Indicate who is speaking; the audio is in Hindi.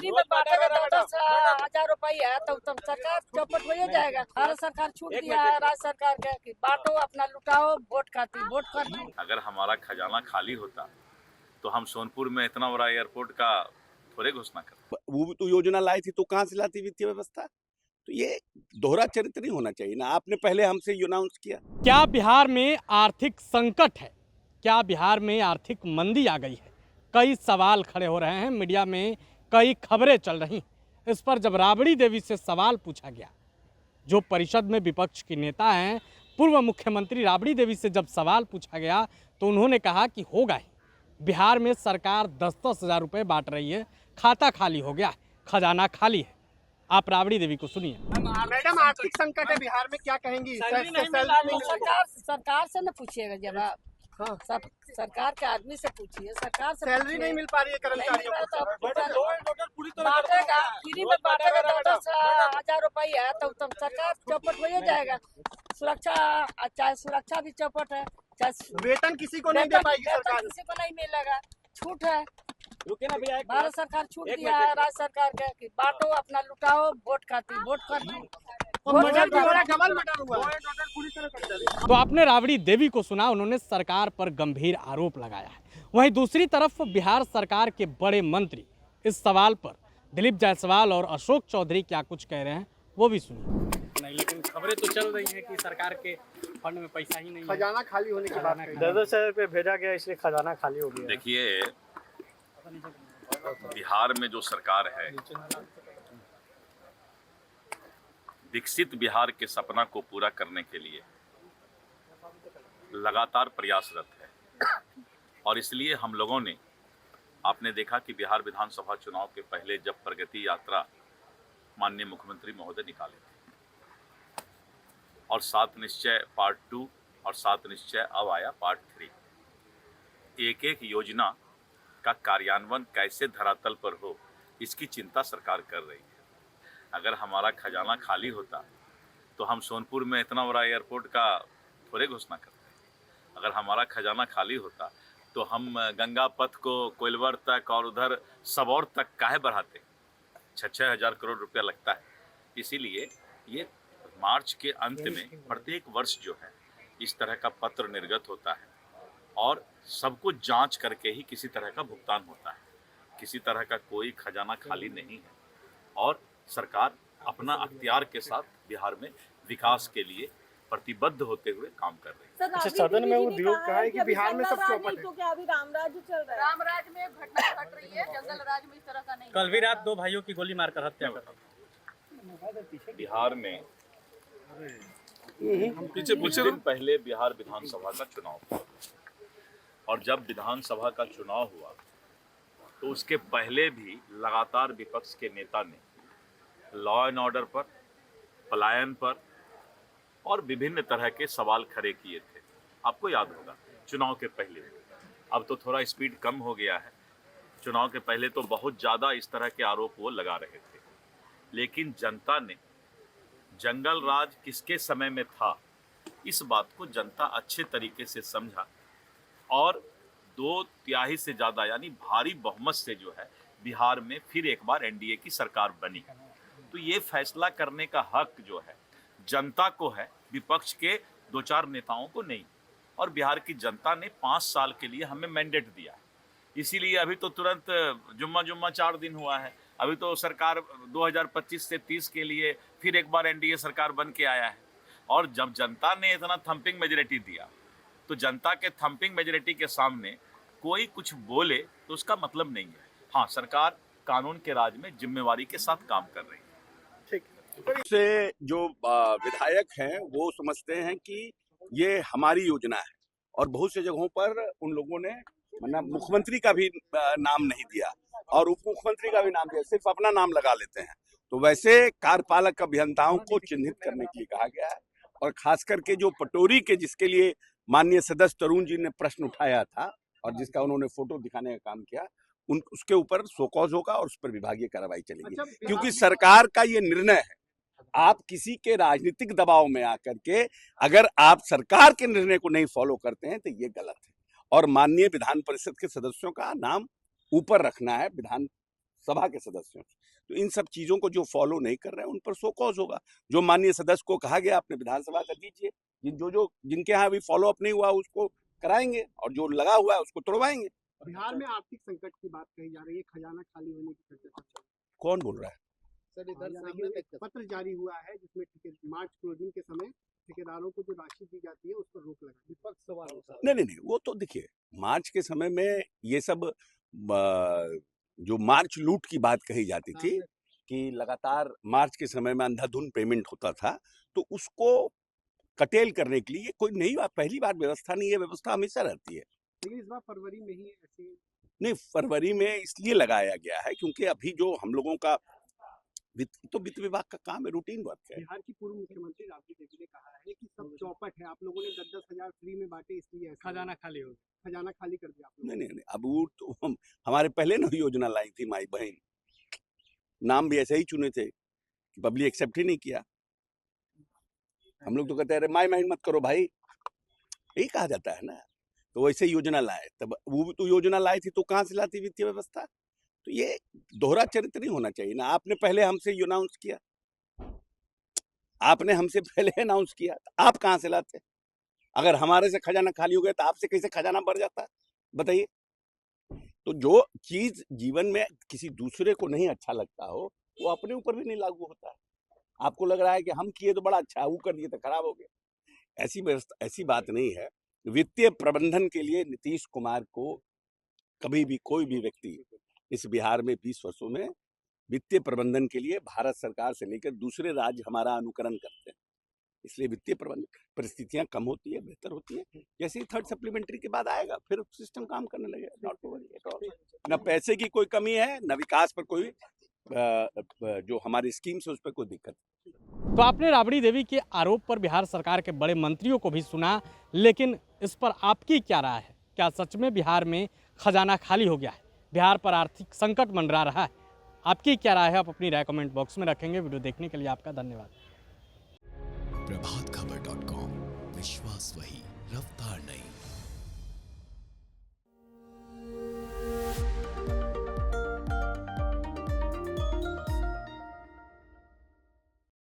Speaker 1: फ्री में बांटेगा 10,000 रुपया तब सरकार चौपट हो ही जाएगा। भारत सरकार छूट दिया है राज्य सरकार के कि बांटो अपना लुटाओ वोट खाती वोट करती।
Speaker 2: अगर हमारा खजाना खाली होता तो हम सोनपुर में इतना बड़ा एयरपोर्ट का थोड़े घोषणा करते।
Speaker 3: वो तो योजना लाई थी तो कहाँ से लाती वित्तीय व्यवस्था? तो ये दोहरा चरित्र नहीं होना चाहिए ना। आपने पहले हमसे ये अनाउंस किया।
Speaker 4: क्या बिहार में आर्थिक संकट है? क्या बिहार में आर्थिक मंदी आ गई है? कई सवाल खड़े हो रहे हैं, मीडिया में कई खबरें चल रही। इस पर जब राबड़ी देवी से सवाल पूछा गया, जो परिषद में विपक्ष की नेता हैं, पूर्व मुख्यमंत्री राबड़ी देवी से जब सवाल पूछा गया तो उन्होंने कहा कि होगा ही। बिहार में सरकार 10-10 हज़ार रुपये बांट रही है, खाता खाली हो गया, खजाना खाली है। आप राबड़ी देवी को सुनिए।
Speaker 5: मैडम, आर्थिक संकट है बिहार में, क्या कहेंगी?
Speaker 1: सरकार से न पूछिएगा जवाब। हाँ, सरकार के आदमी से पूछिए। सरकार से
Speaker 5: सैलरी नहीं मिल पा रही है कर्मचारियों को।
Speaker 1: बांटेगा फ्री में बांटेगा 10,000 रुपया तब सरकार चौपट हो ही जाएगा। सुरक्षा, चाहे सुरक्षा भी चौपट है, चाहे
Speaker 5: वेतन किसी को नहीं दे पाएगी सरकार।
Speaker 1: किसी को नहीं मिलेगा, छूट है।
Speaker 4: रुके ना भैया,
Speaker 1: भारत सरकार छूट दिया है राज्य सरकार के कि बांटो अपना लुटाओ वोट खाती वोट करती।
Speaker 4: तो आपने राबड़ी देवी को सुना, उन्होंने सरकार पर गंभीर आरोप लगाया है। वहीं दूसरी तरफ बिहार सरकार के बड़े मंत्री इस सवाल पर दिलीप जायसवाल और अशोक चौधरी क्या कुछ कह रहे हैं वो भी सुनिए। नहीं, लेकिन खबरें तो चल रही हैं कि सरकार के फंड में पैसा ही नहीं है,
Speaker 5: खजाना खाली होने की बात है।
Speaker 6: 10,000 रुपये भेजा गया, इसलिए खजाना खाली हो गया।
Speaker 2: देखिए, बिहार में जो सरकार है विकसित बिहार के सपना को पूरा करने के लिए लगातार प्रयासरत है। और इसलिए हम लोगों ने, आपने देखा कि बिहार विधानसभा चुनाव के पहले जब प्रगति यात्रा माननीय मुख्यमंत्री महोदय निकाले थे और 7 निश्चय पार्ट 2 और 7 निश्चय अब आया पार्ट 3, एक एक योजना का कार्यान्वयन कैसे धरातल पर हो इसकी चिंता सरकार कर रही है। अगर हमारा खजाना खाली होता तो हम सोनपुर में इतना बड़ा एयरपोर्ट का थोड़े घोषणा करते। अगर हमारा खजाना खाली होता तो हम गंगा पथ को कोइलवर तक और उधर सबौर तक काहे बढ़ाते। 6-6 हज़ार करोड़ रुपया लगता है। इसीलिए ये मार्च के अंत में प्रत्येक वर्ष जो है इस तरह का पत्र निर्गत होता है और सब कुछ जांच करके ही किसी तरह का भुगतान होता है। किसी तरह का कोई खजाना खाली नहीं है और सरकार अपना अख्तियार के साथ बिहार में विकास के लिए प्रतिबद्ध होते हुए काम कर रही है।
Speaker 6: अच्छा, सदन में वो उद्योग कहा है कि बिहार में सब चौपट है।
Speaker 7: तो क्या अभी रामराज्य चल रहा है?
Speaker 1: रामराज में घटना घट रही है, जंगल राज में इस तरह का नहीं।
Speaker 4: कल भी रात 2 भाइयों की गोली मारकर हत्या कर दी
Speaker 2: बिहार में कुछ दिन पहले बिहार विधानसभा का चुनाव हुआ और जब विधानसभा का चुनाव हुआ तो उसके पहले भी लगातार विपक्ष के नेता ने लॉ एंड ऑर्डर पर, पलायन पर और विभिन्न तरह के सवाल खड़े किए थे। आपको याद होगा चुनाव के पहले, अब तो थोड़ा स्पीड कम हो गया है। चुनाव के पहले तो बहुत ज़्यादा इस तरह के आरोप वो लगा रहे थे, लेकिन जनता ने जंगल राज किसके समय में था इस बात को जनता अच्छे तरीके से समझा और 2/3 से ज़्यादा यानी भारी बहुमत से जो है बिहार में फिर एक बार एनडीए की सरकार बनी। तो ये फैसला करने का हक जो है जनता को है, विपक्ष के 2-4 नेताओं को नहीं। और बिहार की जनता ने 5 साल के लिए हमें मैंडेट दिया। इसीलिए अभी तो तुरंत जुम्मा 4 दिन हुआ है, अभी तो सरकार 2025 से 30 के लिए फिर एक बार एनडीए सरकार बन के आया है। और जब जनता ने इतना थम्पिंग मेजोरिटी दिया तो जनता के थम्पिंग मेजोरिटी के सामने कोई कुछ बोले तो उसका मतलब नहीं है। हाँ, सरकार कानून के राज में जिम्मेवारी के साथ काम कर रही है।
Speaker 3: से जो विधायक हैं वो समझते हैं कि ये हमारी योजना है और बहुत से जगहों पर उन लोगों ने मतलब मुख्यमंत्री का भी नाम नहीं दिया और उप मुख्यमंत्री का भी नाम दिया, सिर्फ अपना नाम लगा लेते हैं। तो वैसे कार्यपालक अभियंताओं को चिन्हित करने के लिए कहा गया है और खास करके जो पटोरी के जिसके लिए माननीय सदस्य तरुण जी ने प्रश्न उठाया था और जिसका उन्होंने फोटो दिखाने का काम किया, उसके ऊपर शोकॉज होगा और उस पर विभागीय कार्रवाई चलेगी। क्योंकि सरकार का ये निर्णय है, आप किसी के राजनीतिक दबाव में आकर के अगर आप सरकार के निर्णय को नहीं फॉलो करते हैं तो ये गलत है। और माननीय विधान परिषद के सदस्यों का नाम ऊपर रखना है, विधान सभा के सदस्यों से। तो इन सब चीजों को जो फॉलो नहीं कर रहे हैं उन पर शो कॉज होगा। जो माननीय सदस्य को कहा गया अपने विधानसभा का दीजिए, जिनके यहाँ अभी फॉलो अप नहीं हुआ उसको कराएंगे और जो लगा हुआ है उसको तोड़वाएंगे।
Speaker 5: बिहार में आर्थिक संकट की बात कही जा रही है, खजाना खाली होने की चर्चा चल रही
Speaker 3: कौन बोल रहा है?
Speaker 5: है। एक पत्र जारी हुआ है जिसमें मार्च क्लोजिंग के समय ठेकेदारों को जो राशि दी जाती है उस पर रोक लगा। विपक्ष सवाल
Speaker 3: नहीं, वो तो देखिए मार्च के समय में ये सब जो मार्च लूट की बात कही जाती थी कि लगातार मार्च के समय में अंधाधुंध पेमेंट होता था, तो उसको कटेल करने के लिए कोई नई बात, पहली बार व्यवस्था नहीं है, व्यवस्था हमेशा रहती है।
Speaker 5: लेकिन इस बार फरवरी में ही ऐसी
Speaker 3: नहीं, फरवरी में इसलिए लगाया गया है क्योंकि अभी जो हम लोगों का वित्त विभाग का काम है, रूटीन वर्क है।
Speaker 5: बिहार की पूर्व मुख्यमंत्री राबड़ी देवी ने कहा है कि सब चौपट है, आप लोगों ने 10-10 हजार फ्री में बांटे इसलिए खजाना खाली हो गया, खजाना खाली कर दिया आप लोगों ने।
Speaker 3: नहीं, अब वो तो हमारे पहले ना योजना लाई थी माई बहन, नाम भी ऐसे ही चुने थे, पब्लिक एक्सेप्ट ही नहीं किया। हम लोग तो कहते हैं माई बहन मत करो भाई, यही कहा जाता है ना। तो वैसे योजना लाए, तब वो भी तो योजना लाई थी तो कहाँ से लाती वित्तीय व्यवस्था? तो ये दोहरा चरित्र नहीं होना चाहिए ना। आपने पहले हमसे अनाउंस किया, आपने हमसे पहले अनाउंस किया, तो आप कहाँ से लाते? अगर हमारे से खजाना खाली हो गया तो आपसे कैसे खजाना बढ़ जाता? बताइए। तो जो चीज जीवन में किसी दूसरे को नहीं अच्छा लगता हो वो अपने ऊपर भी नहीं लागू होता है। आपको लग रहा है कि हम किए तो बड़ा अच्छा, वो कर दिए तो खराब हो गया। ऐसी व्यवस्था, ऐसी बात नहीं है। वित्तीय प्रबंधन के लिए नीतीश कुमार को कभी भी कोई भी व्यक्ति इस बिहार में 20 वर्षों में वित्तीय प्रबंधन के लिए भारत सरकार से लेकर दूसरे राज्य हमारा अनुकरण करते हैं। इसलिए वित्तीय प्रबंधन परिस्थितियां कम होती है, बेहतर होती है। जैसे ही थर्ड सप्लीमेंट्री के बाद आएगा फिर सिस्टम काम करने लगेगा। Not to worry at all. न पैसे की कोई कमी है, न विकास पर कोई जो हमारी स्कीम्स है उस पर कोई दिक्कत।
Speaker 4: तो आपने राबड़ी देवी के आरोप पर बिहार सरकार के बड़े मंत्रियों को भी सुना, लेकिन इस पर आपकी क्या राय है? क्या सच में बिहार में खजाना खाली हो गया है? बिहार पर आर्थिक संकट मंडरा रहा है? आपकी क्या राय है? आप अपनी राय कमेंट बॉक्स में रखेंगे। वीडियो देखने के लिए आपका धन्यवाद।
Speaker 7: प्रभातखबर.com, विश्वास वही, रफ्तार नहीं।